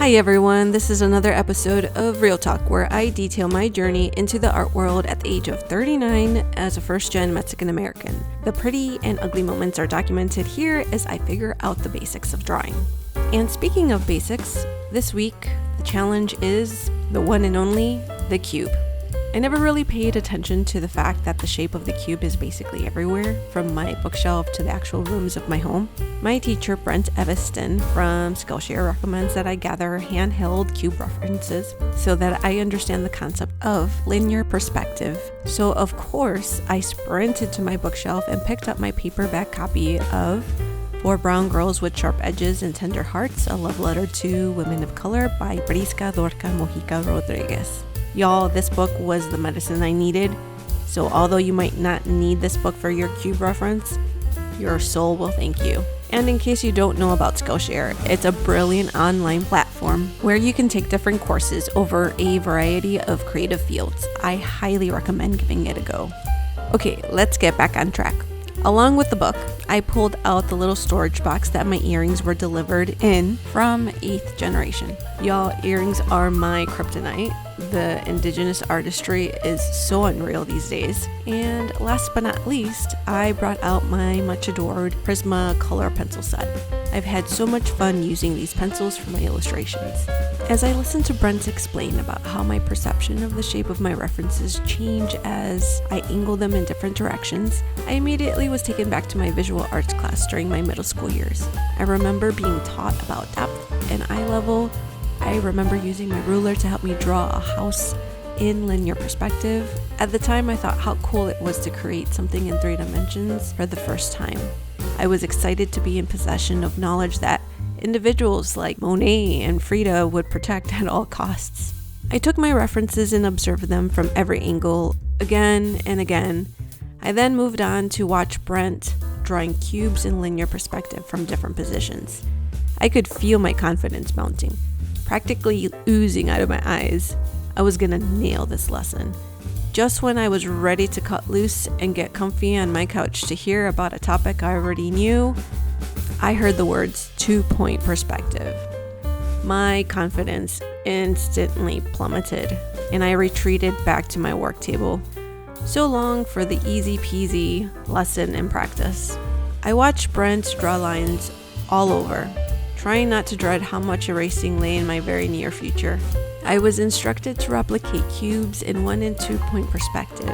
Hi everyone, this is another episode of Real Talk where I detail my journey into the art world at the age of 39 as a first-gen Mexican American. The pretty and ugly moments are documented here as I figure out the basics of drawing. And speaking of basics, this week the challenge is the one and only, the cube. I never really paid attention to the fact that the shape of the cube is basically everywhere, from my bookshelf to the actual rooms of my home. My teacher, Brent Eviston from Skillshare, recommends that I gather handheld cube references so that I understand the concept of linear perspective. So of course, I sprinted to my bookshelf and picked up my paperback copy of Four Brown Girls with Sharp Edges and Tender Hearts, a love letter to women of color by Prisca Dorca Mojica Rodriguez. Y'all, this book was the medicine I needed, so although you might not need this book for your cube reference, your soul will thank you. And in case you don't know about Skillshare, it's a brilliant online platform where you can take different courses over a variety of creative fields. I highly recommend giving it a go. Okay, let's get back on track. Along with the book, I pulled out the little storage box that my earrings were delivered in from 8th generation. Y'all, earrings are my kryptonite. The indigenous artistry is so unreal these days. And last but not least, I brought out my much adored Prisma color pencil set. I've had so much fun using these pencils for my illustrations. As I listened to Brent explain about how my perception of the shape of my references change as I angle them in different directions, I immediately was taken back to my visual arts class during my middle school years. I remember being taught about depth and eye level. I remember using my ruler to help me draw a house in linear perspective. At the time, I thought how cool it was to create something in 3 dimensions for the first time. I was excited to be in possession of knowledge that individuals like Monet and Frida would protect at all costs. I took my references and observed them from every angle again and again. I then moved on to watch Brent drawing cubes in linear perspective from different positions. I could feel my confidence mounting, practically oozing out of my eyes. I was gonna nail this lesson. Just when I was ready to cut loose and get comfy on my couch to hear about a topic I already knew, I heard the words 2-point perspective. My confidence instantly plummeted, and I retreated back to my work table. So long for the easy peasy lesson in practice. I watched Brent draw lines all over, trying not to dread how much erasing lay in my very near future. I was instructed to replicate cubes in 1 and 2-point perspective,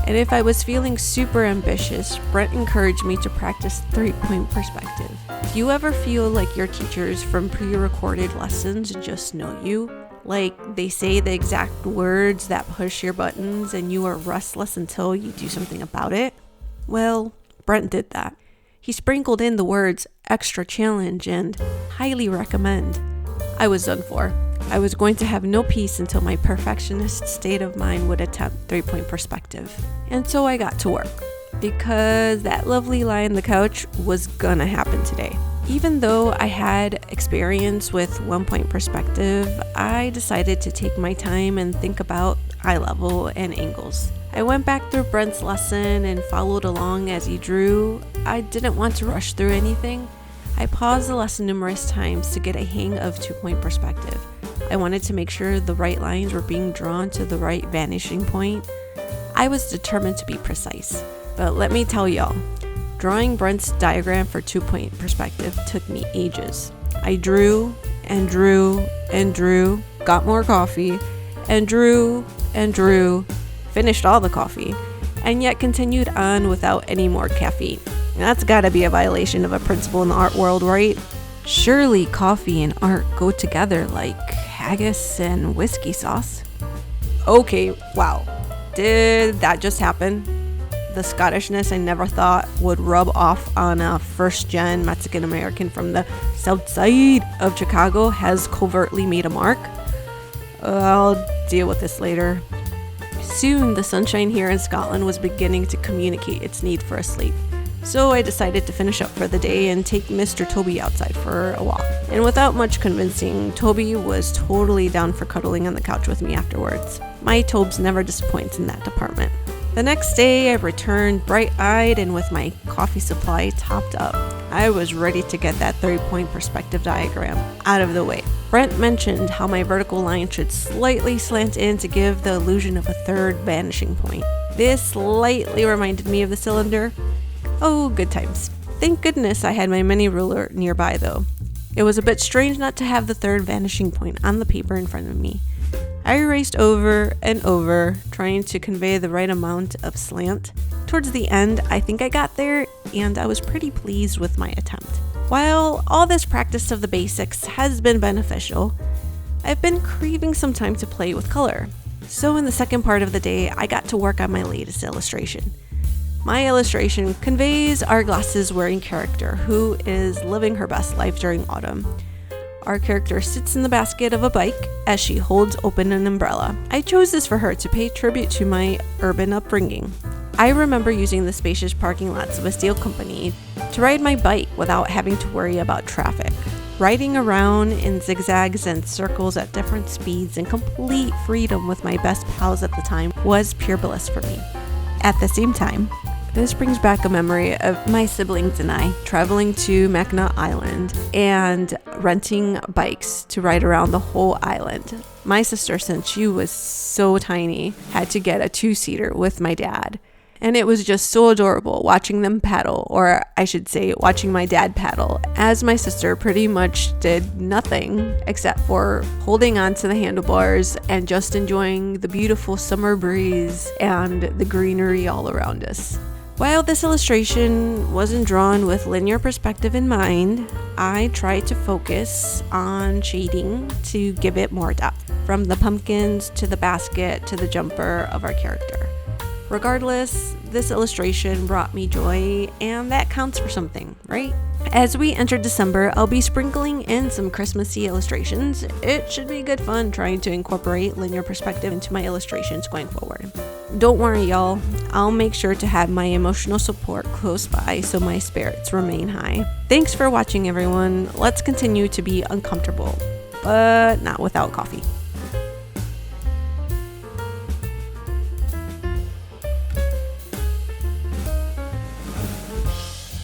and if I was feeling super ambitious, Brent encouraged me to practice 3-point perspective. Do you ever feel like your teachers from pre-recorded lessons just know you? Like they say the exact words that push your buttons and you are restless until you do something about it? Well, Brent did that. He sprinkled in the words extra challenge and highly recommend. I was done for. I was going to have no peace until my perfectionist state of mind would attempt 3-point perspective. And so I got to work, because that lovely lie on the couch was gonna happen today. Even though I had experience with 1-point perspective, I decided to take my time and think about eye level and angles. I went back through Brent's lesson and followed along as he drew. I didn't want to rush through anything. I paused the lesson numerous times to get a hang of 2-point perspective. I wanted to make sure the right lines were being drawn to the right vanishing point. I was determined to be precise, but let me tell y'all, drawing Brent's diagram for 2-point perspective took me ages. I drew and drew and drew, got more coffee, and drew and drew, finished all the coffee, and yet continued on without any more caffeine. That's gotta be a violation of a principle in the art world, right? Surely coffee and art go together like haggis and whiskey sauce. Okay, wow. Did that just happen? The Scottishness I never thought would rub off on a first-gen Mexican American from the south side of Chicago has covertly made a mark. I'll deal with this later. Soon, the sunshine here in Scotland was beginning to communicate its need for a sleep. So I decided to finish up for the day and take Mr. Toby outside for a walk. And without much convincing, Toby was totally down for cuddling on the couch with me afterwards. My Tobes never disappoints in that department. The next day, I returned bright-eyed and with my coffee supply topped up. I was ready to get that 3-point perspective diagram out of the way. Brent mentioned how my vertical line should slightly slant in to give the illusion of a third vanishing point. This slightly reminded me of the cylinder. Oh, good times. Thank goodness I had my mini ruler nearby though. It was a bit strange not to have the third vanishing point on the paper in front of me. I erased over and over, trying to convey the right amount of slant. Towards the end, I think I got there, and I was pretty pleased with my attempt. While all this practice of the basics has been beneficial, I've been craving some time to play with color. So in the second part of the day, I got to work on my latest illustration. My illustration conveys our glasses-wearing character who is living her best life during autumn. Our character sits in the basket of a bike as she holds open an umbrella. I chose this for her to pay tribute to my urban upbringing. I remember using the spacious parking lots of a steel company to ride my bike without having to worry about traffic. Riding around in zigzags and circles at different speeds and complete freedom with my best pals at the time was pure bliss for me. At the same time, this brings back a memory of my siblings and I traveling to Mackinac Island and renting bikes to ride around the whole island. My sister, since she was so tiny, had to get a 2-seater with my dad. And it was just so adorable watching them paddle, or I should say watching my dad paddle, as my sister pretty much did nothing except for holding on to the handlebars and just enjoying the beautiful summer breeze and the greenery all around us. While this illustration wasn't drawn with linear perspective in mind, I tried to focus on shading to give it more depth, from the pumpkins to the basket to the jumper of our character. Regardless, this illustration brought me joy, and that counts for something, right? As we enter December, I'll be sprinkling in some Christmassy illustrations. It should be good fun trying to incorporate linear perspective into my illustrations going forward. Don't worry, y'all. I'll make sure to have my emotional support close by so my spirits remain high. Thanks for watching, everyone. Let's continue to be uncomfortable, but not without coffee.